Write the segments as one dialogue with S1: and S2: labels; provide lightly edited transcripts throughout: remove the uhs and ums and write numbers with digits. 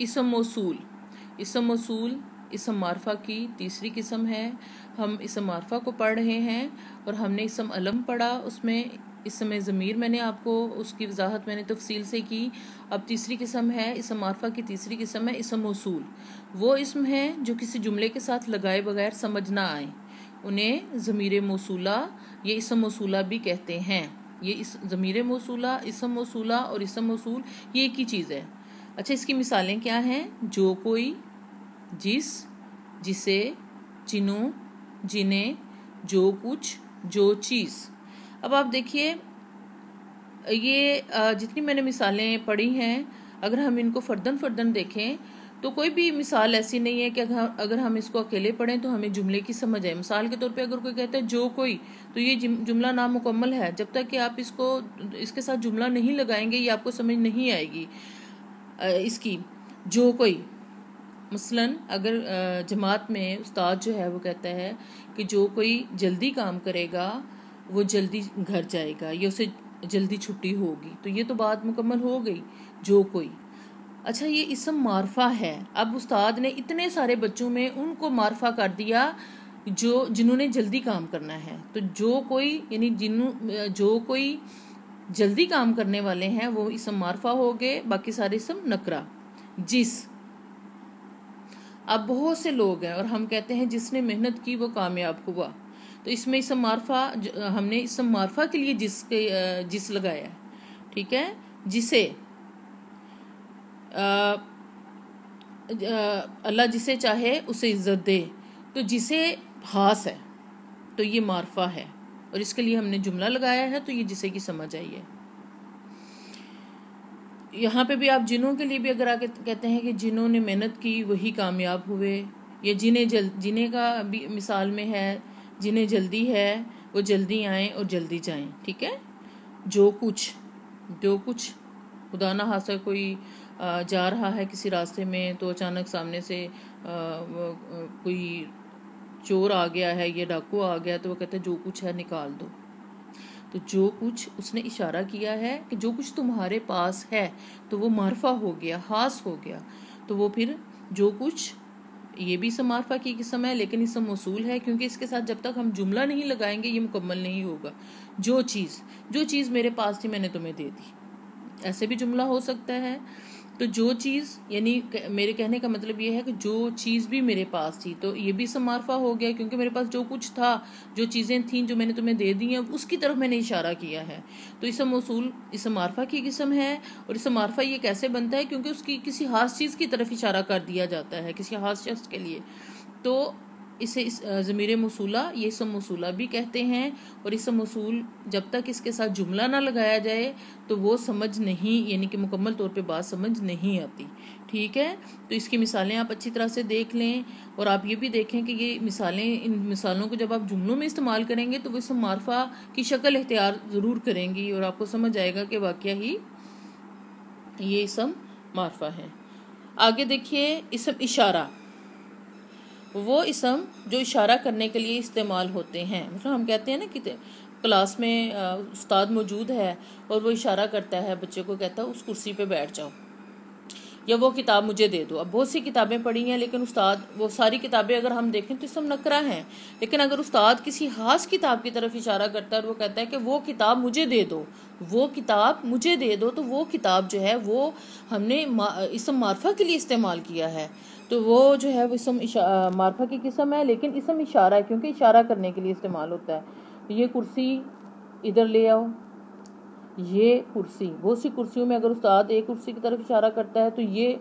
S1: इसम मौसूल। इसम मौसूल इसम मारफा की तीसरी किस्म है। हम इसम मारफा को पढ़ रहे हैं और हमने इसम अलम पढ़ा, उसमें इसम ज़मीर मैंने आपको उसकी वजाहत मैंने तफसील से की। अब तीसरी किस्म है इसम मारफा की तीसरी किस्म है इसम मौसूल। वो इसम है जो किसी जुमले के साथ लगाए बगैर समझ ना आए, उन्हें ज़मीर मौसूला ये इसम मौसूला भी कहते हैं। ये इस ज़मीर मौसूला, इसम मौसूला और इसम मौसूल ये एक ही चीज़ है। अच्छा, इसकी मिसालें क्या हैं? जो कोई, जिस, जिसे, जिन्हों, जिन्हें, जो कुछ, जो चीज़। अब आप देखिए ये जितनी मैंने मिसालें पढ़ी हैं, अगर हम इनको फर्दन देखें तो कोई भी मिसाल ऐसी नहीं है कि अगर हम इसको अकेले पढ़ें तो हमें जुमले की समझ आए। मिसाल के तौर पे अगर कोई कहता है जो कोई, तो ये जुमला नामुकम्मल है। जब तक कि आप इसके साथ जुमला नहीं लगाएंगे ये आपको समझ नहीं आएगी। इसकी जो कोई, मसलन अगर जमात में उस्ताद जो है वो कहता है कि जो कोई जल्दी काम करेगा वो जल्दी घर जाएगा या उसे जल्दी छुट्टी होगी, तो ये तो बात मुकम्मल हो गई, जो कोई। अच्छा, ये इसम मारफा है। अब उस्ताद ने इतने सारे बच्चों में उनको मारफा कर दिया जिन्होंने जल्दी काम करना है, तो जो कोई यानी जो कोई जल्दी काम करने वाले हैं वो इसम मारफा हो गए, बाकी सारे इसम नकरा। जिस, अब बहुत से लोग हैं और हम कहते हैं जिसने मेहनत की वो कामयाब हुआ, तो इसमें इसम मारफा हमने इसम मारफा के लिए जिस लगाया है, ठीक है। जिसे अल्लाह जिसे चाहे उसे इज्जत दे, तो जिसे खास है तो ये मारफा है और इसके लिए हमने जुमला लगाया है, तो ये जिसे की समझ आई है। यहाँ पे भी आप जिन्हों के लिए भी अगर आके कहते हैं कि जिन्होंने मेहनत की वही कामयाब हुए, या जिन्हें का भी मिसाल में है, जिन्हें जल्दी है वो जल्दी आएँ और जल्दी जाएं, ठीक है। जो कुछ खुदा ना खास्ता कोई जा रहा है किसी रास्ते में तो अचानक सामने से कोई चोर आ गया है या डाकू आ गया, तो वो कहते हैं जो कुछ है निकाल दो। तो जो कुछ उसने इशारा किया है कि जो कुछ तुम्हारे पास है, तो वो मारफा हो गया, खास हो गया, तो वो फिर जो कुछ ये भी इसम मारफा की किस्म है, लेकिन इसम मौसूल है क्योंकि इसके साथ जब तक हम जुमला नहीं लगाएंगे ये मुकम्मल नहीं होगा। जो चीज़ मेरे पास थी मैंने तुम्हें दे दी, ऐसे भी जुमला हो सकता है। तो जो चीज़ यानी मेरे कहने का मतलब ये है कि जो चीज़ भी मेरे पास थी, तो ये भी इसम मारफा हो गया क्योंकि मेरे पास जो कुछ था, जो चीज़ें थीं जो मैंने तुम्हें दे दी हैं, उसकी तरफ मैंने इशारा किया है। तो इसम मौसूल इसम मारफा की किस्म है। और इसम मारफा ये कैसे बनता है? क्योंकि उसकी किसी खास चीज़ की तरफ इशारा कर दिया जाता है, किसी खास शख्स के लिए, तो इसे ज़मीर मौसूला ये इसम मौसूला भी कहते हैं। और इसम मौसूल जब तक इसके साथ जुमला ना लगाया जाए तो वो समझ नहीं, यानी कि मुकम्मल तौर पे बात समझ नहीं आती, ठीक है। तो इसकी मिसालें आप अच्छी तरह से देख लें और आप ये भी देखें कि ये मिसालें, इन मिसालों को जब आप जुमलों में इस्तेमाल करेंगे तो वो इसम मारफा की शक्ल इख्तियार ज़रूर करेंगी और आपको समझ आएगा कि वाकया ही ये इसम मारफा है। आगे देखिए इसम इशारा, वो इसम जो इशारा करने के लिए इस्तेमाल होते हैं। मतलब हम कहते हैं ना कि क्लास में उस्ताद मौजूद है और वो इशारा करता है बच्चे को, कहता है उस कुर्सी पे बैठ जाओ या वो किताब मुझे दे दो। अब बहुत सी किताबें पढ़ी हैं लेकिन उस्ताद, वो सारी किताबें अगर हम देखें तो इसम नकरा हैं, लेकिन अगर उस्ताद किसी खास किताब की तरफ इशारा करता है और वो कहता है कि वो किताब मुझे दे दो, वो किताब मुझे दे दो, तो वो किताब जो है वो हमने इसम मारफा के लिए इस्तेमाल किया है। तो वो जो है वो इसम मारफा की किस्म है, लेकिन इसम इशारा है क्योंकि इशारा करने के लिए इस्तेमाल होता है। ये कुर्सी इधर ले आओ, ये कुर्सी, बहुत सी कुर्सियों में अगर उस्ताद एक कुर्सी की तरफ इशारा करता है तो ये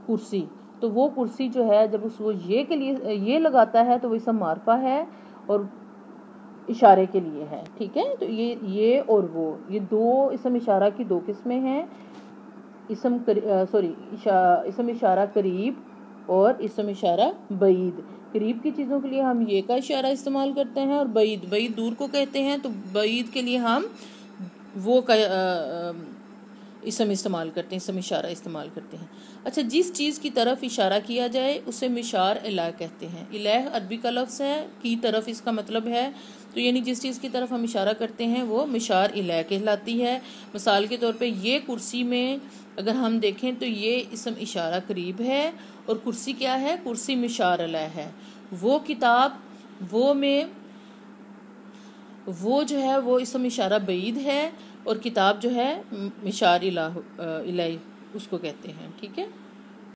S1: कुर्सी, तो वो कुर्सी जो है जब वो ये के लिए ये लगाता है तो वो इसम मारफा है और इशारे के लिए है, ठीक है। तो ये और वो, ये दो इसम इशारा की दो किस्में हैं। इसम इशारा करीब और इसम इशारा बईद। करीब की चीज़ों के लिए हम ये का इशारा इस्तेमाल करते हैं और बईद दूर को कहते हैं, तो बईद के लिए हम वो का इसम इस्तेमाल करते हैं, इसम इशारा इस्तेमाल करते हैं। अच्छा, जिस चीज़ की तरफ इशारा किया जाए उसे मिशार इलाह कहते हैं। इलाह अरबी का लफ्ज़ है, की तरफ इसका मतलब है, तो यानी जिस चीज़ की तरफ हम इशारा करते हैं वो मिशार इलाह कहलाती है। मिसाल के तौर पे ये कुर्सी में अगर हम देखें तो ये इसम इशारा करीब है, और कुर्सी क्या है, कुर्सी मिशार इलाह है। वो किताब, वो में, वो जो है वो इसम इशारा बईद है, और किताब जो है मिशार इलाही उसको कहते हैं। ठीक है।